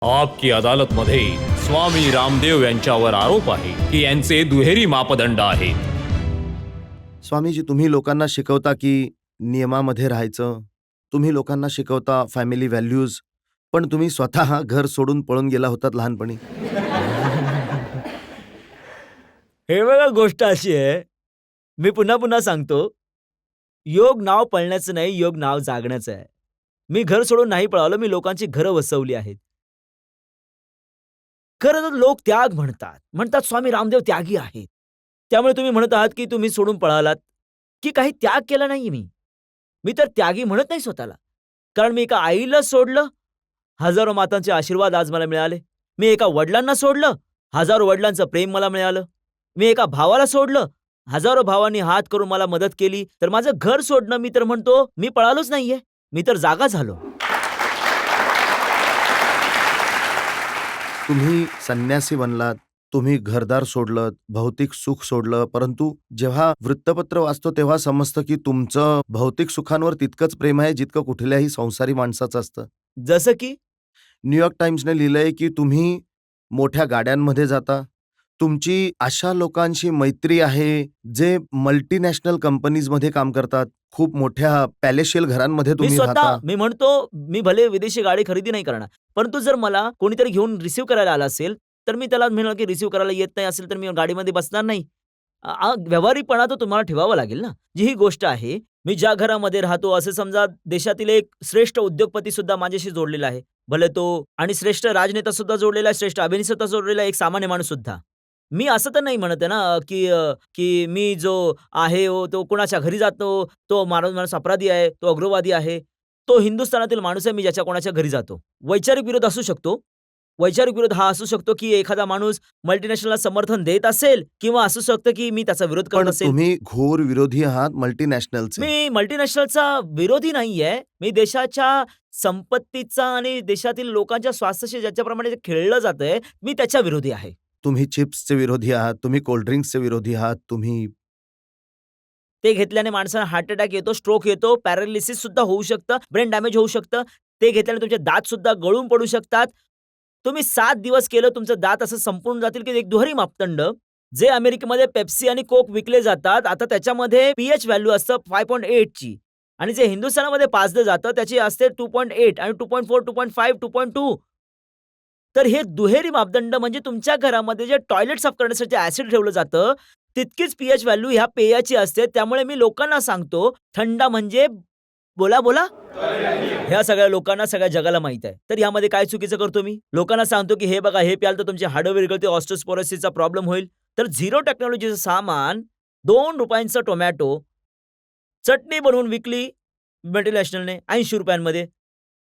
आपकी अदालत मध्ये स्वामी रामदेव यांच्यावर आरोप आहे की यांचे दुहेरी मापदंड आहेत. स्वामीजी, तुम्ही लोकांना शिकवता की नियमामध्ये राहायचं, तुम्ही लोकांना शिकवता फॅमिली व्हॅल्यूज, पण तुम्ही स्वतः घर सोडून पळून गेला होतात लहानपणी. हे बघा, गोष्ट अशी आहे, मी पुन्हा पुन्हा सांगतो, योग नाव पळण्याचं नाही, योग नाव जागण्याचं आहे. मी घर सोडून नाही पळालो, मी लोकांची घरं वसवली आहेत. खरं तर लोक त्याग म्हणतात स्वामी रामदेव त्यागी आहेत. त्यामुळे तुम्ही म्हणत आहात की तुम्ही सोडून पळालात, की काही त्याग केला नाहीये मी. मी तर त्यागी म्हणत नाही स्वतःला. कारण मी एका आईला सोडलं, हजारो मातांचे आशीर्वाद आज मला मिळाले. मी एका वडिलांना सोडलं, हजारो वडिलांचं प्रेम मला मिळालं. मी एका भावाला सोडलं, हजारो भावांनी हात करून मला मदत केली. तर माझं घर सोडणं, मी तर म्हणतो मी पळालोच नाहीये, मी तर जागा झालो. तुम्ही संन्यासी बनलात, तुम्ही घरदार सोडलं, भौतिक सुख सोडलं, परंतु जेव्हा वृत्तपत्र वाचतो तेव्हा समजतं की तुमचं भौतिक सुखांवर तितकंच प्रेम आहे जितकं कुठल्याही संसारी माणसाचं असतं. जसं की न्यूयॉर्क टाइम्सने लिहिलंय की तुम्ही मोठ्या गाड्यांमध्ये जाता, तुमची अशा लोकांशी मैत्री आहे जे मल्टीनॅशनल कंपनीजमध्ये काम करतात, खूप मोठ्या पॅलेशियल घरांमध्ये मी तुम्ही स्वतः राहता. मी म्हणतो, मी भले विदेशी गाडी खरेदी नाही करणार, परंतु जर मला कोणीतरी घेऊन रिसीव्ह करायला आला असेल, तर मी त्याला म्हणेल की रिसीव्ह करायला येत नाही असेल तर मी गाडीमध्ये बसणार नाही. व्यावहारिकपणा तर तुम्हाला ठेवावा लागेल ना. जी ही गोष्ट आहे, मी ज्या घरामध्ये राहतो, असे समजा देशातील एक श्रेष्ठ उद्योगपती सुद्धा माझ्याशी जोडलेला आहे. भले तो आणि श्रेष्ठ राजनेता सुद्धा जोडलेला आहे, श्रेष्ठ अभिनेता सुद्धा जोडलेला आहे, एक सामान्य माणूस सुद्धा. मी असं तर नाही म्हणत आहे ना, की मी जो आहे तो कोणाच्या घरी जातो, तो माणूस अपराधी आहे, तो उग्रवादी आहे. तो हिंदुस्थानातील माणूस आहे, मी ज्याच्या कोणाच्या घरी जातो. वैचारिक विरोध असू शकतो. वैचारिक विरोध हा असू शकतो, की एखादा माणूस मल्टिनॅशनलला समर्थन देत असेल किंवा असू शकतं, की मी त्याचा विरोध करत पण असेल. तुम्ही घोर विरोधी आहात मल्टीनॅशनलचे. मी मल्टिनॅशनलचा विरोधी नाहीये. मी देशाच्या संपत्तीचा आणि देशातील लोकांच्या स्वास्थ्याशी ज्याच्याप्रमाणे जे खेळलं जातंय, मी त्याच्या विरोधी आहे. तुम्ही चिप्सचे विरोधी आहात, तुम्ही कोल्ड्रिंक्सचे विरोधी आहात, तुम्ही ते घेतल्याने माणसाला हार्ट अटॅक येतो, स्ट्रोक येतो, पॅरालिसिस सुद्धा होऊ शकतं, ब्रेन डॅमेज होऊ शकतं. ते घेतल्याने तुमचे दात सुद्धा गळून पडू शकतात. तुम्ही 7 दिवस केलं, तुमचं दात असं संपून जातील, की एक दुहेरी मापदंड जे अमेरिकेमध्ये पेप्सी आणि कोक विकले जातात, आता त्याच्यामध्ये पीएच व्हॅल्यू असतं 5.8 ची आणि जे हिंदुस्थानामध्ये पाजलं जातं त्याची असते 2.8 आणि 2.4, 2.5, 2.2. तर हे दुहेरी मापदंड म्हणजे तुमच्या घरामध्ये जे टॉयलेट साफ करण्यासाठी ॲसिड ठेवलं जातं, तितकीच पीएच व्हॅल्यू ह्या पेयाची असते. त्यामुळे मी लोकांना सांगतो, थंडा म्हणजे बोला. ह्या सगळ्या लोकांना, सगळ्या जगाला माहित आहे. तर ह्यामध्ये काय चुकीचं करतो मी? लोकांना सांगतो, की हे बघा, हे प्याल तर तुमची हाडं विरघळतील, ऑस्टिओस्पोरोसिसचा प्रॉब्लेम होईल. तर झिरो टेक्नॉलॉजीचं सामान, ₹2 टोमॅटो, चटणी बनवून विकली मल्टिनॅशनलने ₹80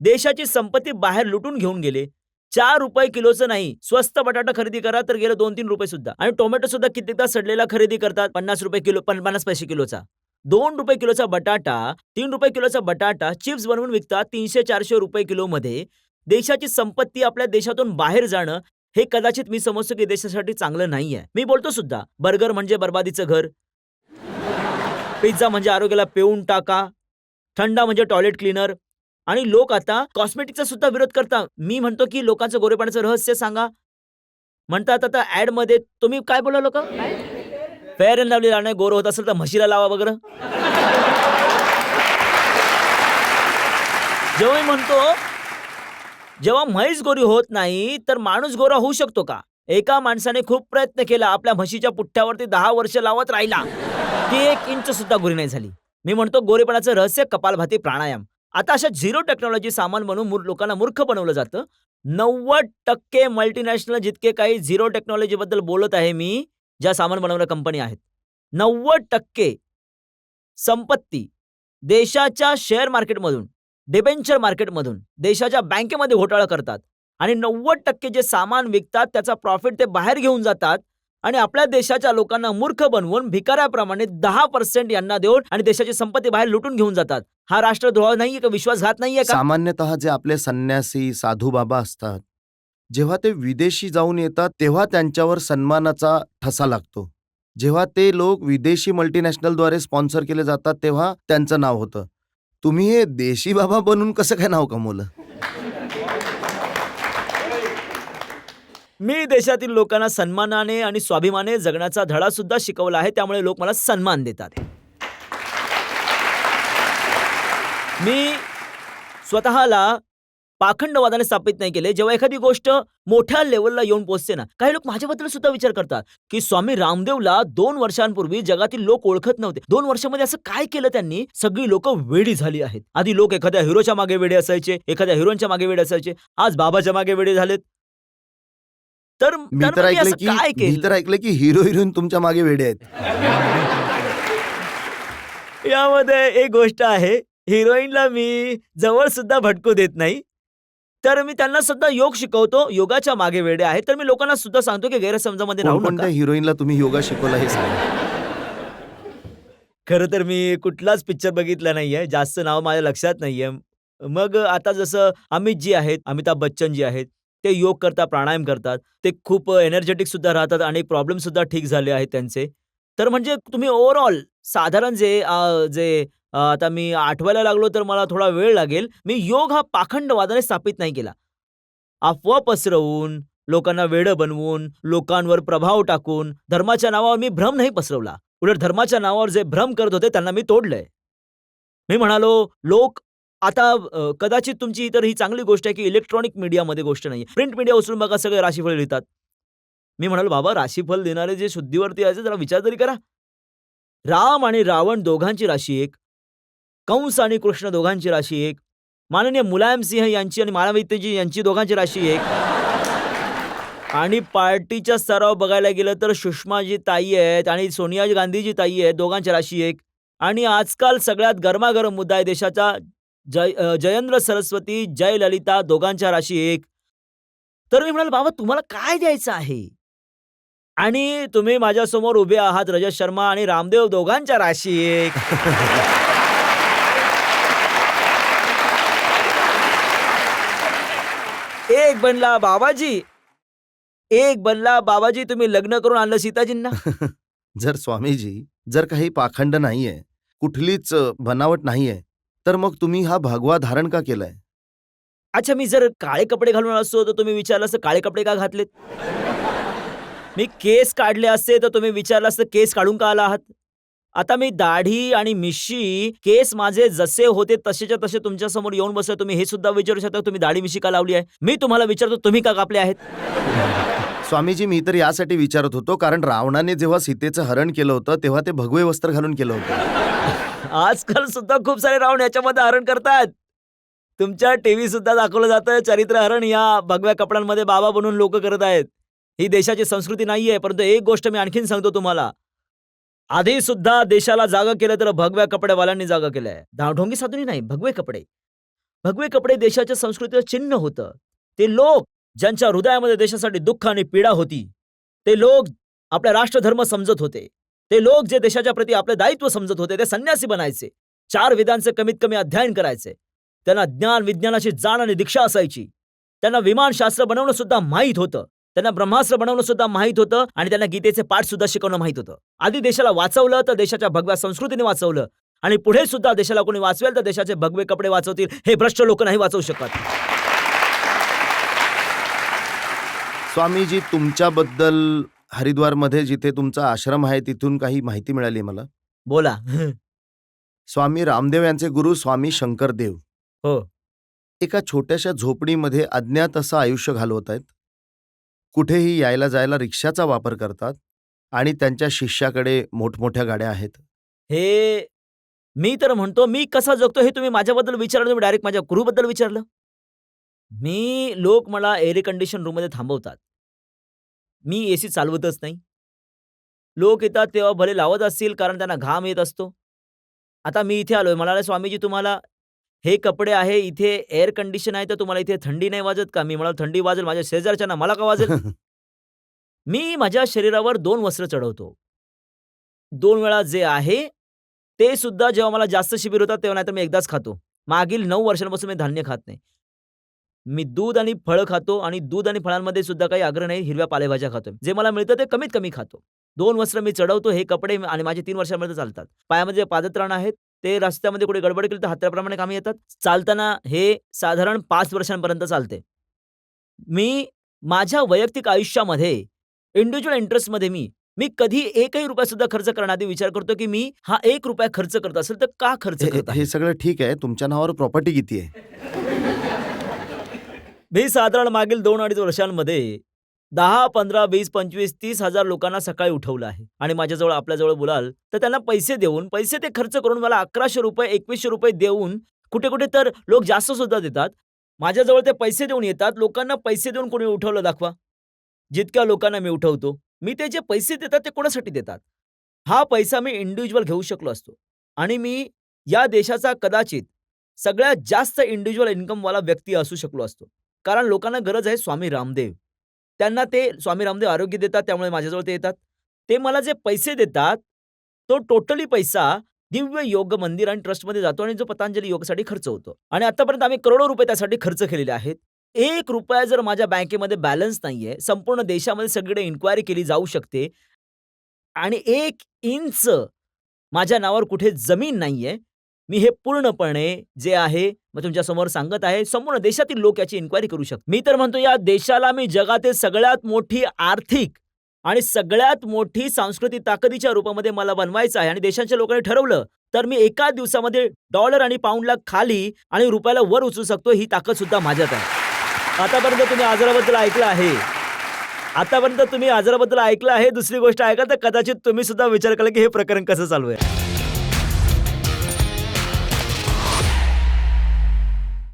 देशाची संपत्ती बाहेर लुटून घेऊन गेले. ₹4 किलोचं नाही, स्वस्त बटाटा खरेदी करा तर गेले ₹2-3 सुद्धा. आणि टोमॅटो सुद्धा कित्येकदा सडलेला खरेदी करतात, ₹50 किलो, 50 पैसे किलोचा. ₹2 किलोचा बटाटा, ₹3 किलोचा बटाटा चिप्स बनवून विकतात ₹300-400 किलोमध्ये. देशाची संपत्ती आपल्या देशातून बाहेर जाणं हे कदाचित मी समजतो की देशासाठी चांगलं नाहीये. मी बोलतो सुद्धा, बर्गर म्हणजे बरबादीचं घर, पिझ्झा म्हणजे आरोग्याला पेऊन टाका, थंडा म्हणजे टॉयलेट क्लीनर. आणि लोक आता कॉस्मेटिकचा सुद्धा विरोध करतात. मी म्हणतो की लोकांचं गोरेपणाचं रहस्य सांगा. म्हणतात आता ॲडमध्ये, तुम्ही काय बोला लोकं? फेअर अँड लव्हली लावणे, गोरं होत असेल तर म्हशीला लावा वगैरे. जेव्हा मी म्हणतो, जेव्हा म्हैस गोरी होत नाही तर माणूस गोरा होऊ शकतो का? एका माणसाने खूप प्रयत्न केला, आपल्या म्हशीच्या पुठ्ठ्यावरती 10 वर्ष लावत राहिला, ती 1 इंच सुद्धा गोरी नाही झाली. मी म्हणतो गोरेपणाचं रहस्य कपालभाती प्राणायाम. आता अशा झिरो टेक्नॉलॉजी सामान बनवून लोकांना मूर्ख बनवलं जातं. 90% मल्टिनॅशनल जितके काही झिरो टेक्नॉलॉजीबद्दल बोलत आहे मी, ज्या सामान बनवणाऱ्या कंपनी आहेत, 90% संपत्ती देशाच्या शेअर मार्केटमधून, डिबेंचर मार्केटमधून, देशाच्या बँकेमध्ये घोटाळा करतात आणि 90% जे सामान विकतात त्याचा प्रॉफिट ते बाहेर घेऊन जातात आणि आपल्या देशाच्या लोकांना मूर्ख बनवून भिकाऱ्याप्रमाणे 10% यांना देऊन आणि देशाची संपत्ती बाहेर लुटून घेऊन जातात. हा राष्ट्रद्रोह नाहीये का? विश्वासघात नाहीये का? सामान्यतः जे आपले संन्यासी साधू बाबा असतात, जेव्हा ते विदेशी जाऊन येतात तेव्हा त्यांच्यावर सन्मानाचा ठसा लागतो. जेव्हा ते लोक विदेशी मल्टीनॅशनलद्वारे स्पॉन्सर केले जातात तेव्हा त्यांचं नाव होतं. तुम्ही हे देशी बाबा बनून कसं काय नाव कमवलं? मी देशातील लोकांना सन्मानाने आणि स्वाभिमानाने जगण्याचा धडा सुद्धा शिकवला आहे, त्यामुळे लोक मला सन्मान देतात. मी स्वतःला पाखंडवादाने स्थापित नाही केले. जेव्हा एखादी गोष्ट मोठ्या लेव्हलला येऊन पोहोचते ना, काही लोक माझ्याबद्दल सुद्धा विचार करतात, की स्वामी रामदेवला 2 वर्षांपूर्वी जगातील लोक ओळखत नव्हते. 2 वर्षामध्ये असं काय केलं त्यांनी? सगळी लोकं वेडी झाली आहेत. आधी लोक एखाद्या हिरोच्या मागे वेडे असायचे, एखाद्या हिरोईनच्या मागे वेडे असायचे. आज बाबाच्या मागे वेडे झालेत. तर मी तर तर मग मी ऐकलंय असं काय की मी केलं? तर ऐकलंय की हिरो हिरोईन तुमच्या मागे वेडे आहेत. यामध्ये एक गोष्ट आहे, हिरोईनला मी जवळ सुद्धा भटकू देत नाही. तर मी त्यांना सुद्धा योग शिकवतो. योगाच्या मागे वेडे आहेत. तर मी लोकांना सुद्धा सांगतो, की गैरसमजामध्ये राहू नका. कोणकोणत्या हिरोईनला तुम्ही योगा शिकवला हे सांगा. खरं तर मी कुठलाच पिक्चर बघितला नाहीये. जास्त नाव माझ्या लक्षात नाहीये. मग आता जसं अमितजी आहेत, अमिताभ बच्चनजी आहेत. ते योग करतात, प्राणायाम करतात. ते खूप एनर्जेटिक सुद्धा राहतात आणि प्रॉब्लेम सुद्धा ठीक झाले आहेत त्यांचे. तर म्हणजे तुम्ही ओव्हरऑल साधारण आता मी आठवायला लागलो तर मला थोडा वेळ लागेल. मी योग हा पाखंडवादाने स्थापित नाही केला. अफवा पसरवून, लोकांना वेडं बनवून, लोकांवर प्रभाव टाकून, धर्माच्या नावावर मी भ्रम नाही पसरवला. उलट धर्माच्या नावावर जे भ्रम करत होते त्यांना मी तोडलंय. मी म्हणालो, लोक आता कदाचित तुमची तर ही चांगली गोष्ट आहे, की इलेक्ट्रॉनिक मीडियामध्ये गोष्ट नाहीये. प्रिंट मीडिया उचलून बघा सगळे राशीफळ लिहितात. मी म्हणालो, बाबा राशीफल देणारे जे शुद्धीवरती यायचे जरा विचार तरी करा. राम आणि रावण दोघांची राशी एक, कंस आणि कृष्ण दोघांची राशी एक, माननीय मुलायम सिंह यांची आणि मायावतीजी यांची दोघांची राशी एक. आणि पार्टीच्या स्तरावर बघायला गेलं तर सुषमाजी ताई आहेत आणि सोनिया गांधीजी ताई आहेत, दोघांची राशी एक. आणि आजकाल सगळ्यात गरमागरम मुद्दा आहे देशाचा, जयेंद्र सरस्वती, जयललिता दोघांच्या राशी एक. तर मी म्हणालो, बाबा तुम्हाला काय द्यायचं आहे? आणि तुम्ही माझ्यासमोर उभे आहात रजत शर्मा आणि रामदेव दोघांच्या राशी एक. एक बनला बाबाजी, एक बनला बाबाजी, तुम्ही लग्न करून आणलं सीताजींना. जर स्वामीजी जर काही पाखंड नाहीये, कुठलीच बनावट नाहीये, तर मग तुम्ही हा भगवा धारण का केलाय? अच्छा, मी जर काळे कपडे घालून आलो असतो तर तुम्ही विचारलं असतं काळे कपडे का घातलेत? मी केस काढले असते तर तुम्ही विचारलं असतं केस काढून का आला आहात? आता मी दाढी आणि मिशी, केस माझे जसे होते तसेच्या तसे तुमच्या समोर येऊन बसले. तुम्ही हे सुद्धा विचारू शकता तुम्ही दाढी मिशी का लावली आहे? मी तुम्हाला विचारतो तुम्ही का कापले आहेत? स्वामीजी मी तर यासाठी विचारत होतो, कारण रावणाने जेव्हा सीतेचं हरण केलं होतं तेव्हा ते भगवे वस्त्र घालून केलं होतं. आजकाल सुद्धा खूप सारे रावण याच्यामध्ये हरण करतात. तुमच्या टीव्ही सुद्धा दाखवलं जातं चरित्रहरण या भगव्या कपड्यांमध्ये बाबा बनून लोक करत आहेत. ही देशाची संस्कृती नाहीये. परंतु एक गोष्ट मी आणखीन सांगतो तुम्हाला, आधी सुद्धा देशाला जागं केलं तर भगव्या कपड्यावाल्यांनी जागं केलंय. ढोंगी साधूनी नाही, भगवे कपडे. भगवे कपडे देशाच्या संस्कृतीचं चिन्ह होतं. ते लोक ज्यांच्या हृदयामध्ये देशासाठी दुःख आणि पीडा होती, ते लोक आपला राष्ट्रधर्म समजत होते, ते लोक जे देशाच्या प्रती आपले दायित्व समजत होते, ते संन्यासी बनायचे, 4 वेदांचे कमीत कमी अध्ययन करायचे, त्यांना ज्ञान विज्ञानाची जाण आणि दीक्षा असायची, त्यांना विमानशास्त्र बनवणं सुद्धा माहीत होतं, त्यांना ब्रह्मास्त्र बनवणं सुद्धा माहीत होतं आणि त्यांना गीतेचे पाठ सुद्धा शिकवणं माहीत होतं. आधी देशाला वाचवलं तर देशाच्या भगव्या संस्कृतीने वाचवलं आणि पुढे सुद्धा देशाला कोणी वाचवेल तर देशाचे भगवे कपडे वाचवतील. हे भ्रष्ट लोक नाही वाचवू शकत. स्वामीजी तुमच्याबद्दल हरिद्वारमध्ये जिथे तुमचा आश्रम आहे तिथून काही माहिती मिळाली मला. बोला. स्वामी रामदेव यांचे गुरु स्वामी शंकरदेव हो. एका छोट्याशा झोपडीमध्ये अज्ञात असं आयुष्य घालवत आहेत. कुठेही यायला जायला रिक्षाचा वापर करतात आणि त्यांच्या शिष्याकडे मोठमोठ्या गाड्या आहेत. हे मी तर म्हणतो, मी कसा जगतो हे तुम्ही माझ्याबद्दल विचारलं, तुम्ही डायरेक्ट माझ्या गुरुबद्दल विचारलं. लोक मला एअर कंडिशन रूममध्ये थांबवतात. मी एसी चालवतच नाही. लोक येतात तेव्हा भले लावत असतील कारण त्यांना घाम येत असतो. आता मी इथे आलोय, म्हणाले स्वामीजी तुम्हाला हे कपडे आहे, इथे एअर कंडिशन आहे, तर तुम्हाला इथे थंडी नाही वाजत का? मी म्हणालो थंडी वाजेल माझ्या शेजारच्यांना, मला का वाजेल? मी माझ्या शरीरावर 2 वस्त्र चढवतो. 2 वेळा जे आहे ते सुद्धा जेव्हा मला जास्त शिबिर होतात तेव्हा, नाहीतर मी एकदाच खातो. मागील 9 वर्षांपासून मी धान्य खात नाही. मी दूध आणि फळं खातो आणि दूध आणि फळांमध्ये सुद्धा काही आग्रह नाही, हिरव्या पालेभाज्या खातोय. जे मला मिळतं ते कमीत कमी खातो. 2 वस्त्र मी चढवतो. हे कपडे आणि माझे 3 वर्षांपर्यंत चालतात. पायामध्ये जे पादत्राण आहेत ते रस्त्यामध्ये कुठे गडबड केली तर हत्याप्रमाणे कामी येतात. चालताना हे साधारण 5 वर्षांपर्यंत चालते. मी माझ्या वैयक्तिक आयुष्यामध्ये इंडिव्हिज्युअल इंटरेस्टमध्ये मी कधी एकही रुपया सुद्धा खर्च करण्याआधी विचार करतो की मी हा 1 रुपया खर्च करत असेल तर का खर्च करत आहे. हे सगळं ठीक आहे. तुमच्या नावावर प्रॉपर्टी किती आहे? मी साधारण मागील 2-2.5 वर्षांमध्ये 10, 15, 20, 25, 30,000 लोकांना सकाळी उठवलं आहे. आणि माझ्याजवळ आपल्याजवळ बोलाल तर त्यांना पैसे देऊन, पैसे ते खर्च करून मला ₹1100, ₹2100 देऊन, कुठे-कुठे तर लोक जास्त सुद्धा देतात. माझ्याजवळ ते पैसे देऊन येतात. लोकांना पैसे देऊन कोणी उठवलं दाखवा. जितक्या लोकांना मी उठवतो. मी ते जे पैसे देतात ते कोणासाठी देतात? हा पैसा मी इंडिव्हिज्युअल घेऊ शकलो असतो. आणि मी या देशाचा कदाचित सगळ्यात जास्त इंडिव्हिज्युअल इन्कमवाला व्यक्ती असू शकलो असतो. कारण लोकांना गरज आहे स्वामी रामदेव. त्यांना ते स्वामी रामदेव आरोग्य देतात, त्यामुळे माझ्याजवळ ते येतात. ते मला जे पैसे देतात, तो टोटली पैसा दिव्य योग मंदिर आणि ट्रस्टमध्ये जातो आणि जो पतंजली योगसाठी खर्च होतो. आणि आतापर्यंत आम्ही करोडो रुपये त्यासाठी खर्च केलेले आहेत. 1 रुपया जर माझ्या बँकेमध्ये बॅलन्स नाहीये, संपूर्ण देशामध्ये सगळीकडे इन्क्वायरी केली जाऊ शकते आणि 1 इंच माझ्या नावावर कुठे जमीन नाहीये. मी हे पूर्णपणे जे आहे मी तुमच्यासमोर सांगत आहे. संपूर्ण देशातील लोक याची इन्क्वायरी करू शकतात. मी तर म्हणतो या देशाला मी जगातील सगळ्यात मोठी आर्थिक आणि सगळ्यात मोठी सांस्कृतिक ताकदीच्या रूपामध्ये मला बनवायचं आहे आणि देशाच्या लोकांनी ठरवलं तर मी एका दिवसामध्ये डॉलर आणि पाऊंडला खाली आणि रुपयाला वर उचलू शकतो. ही ताकद सुद्धा माझ्यात आहे. आतापर्यंत तुम्ही आजाराबद्दल ऐकलं आहे. दुसरी गोष्ट ऐका तर कदाचित तुम्ही सुद्धा विचार केला की हे प्रकरण कसं चालू आहे.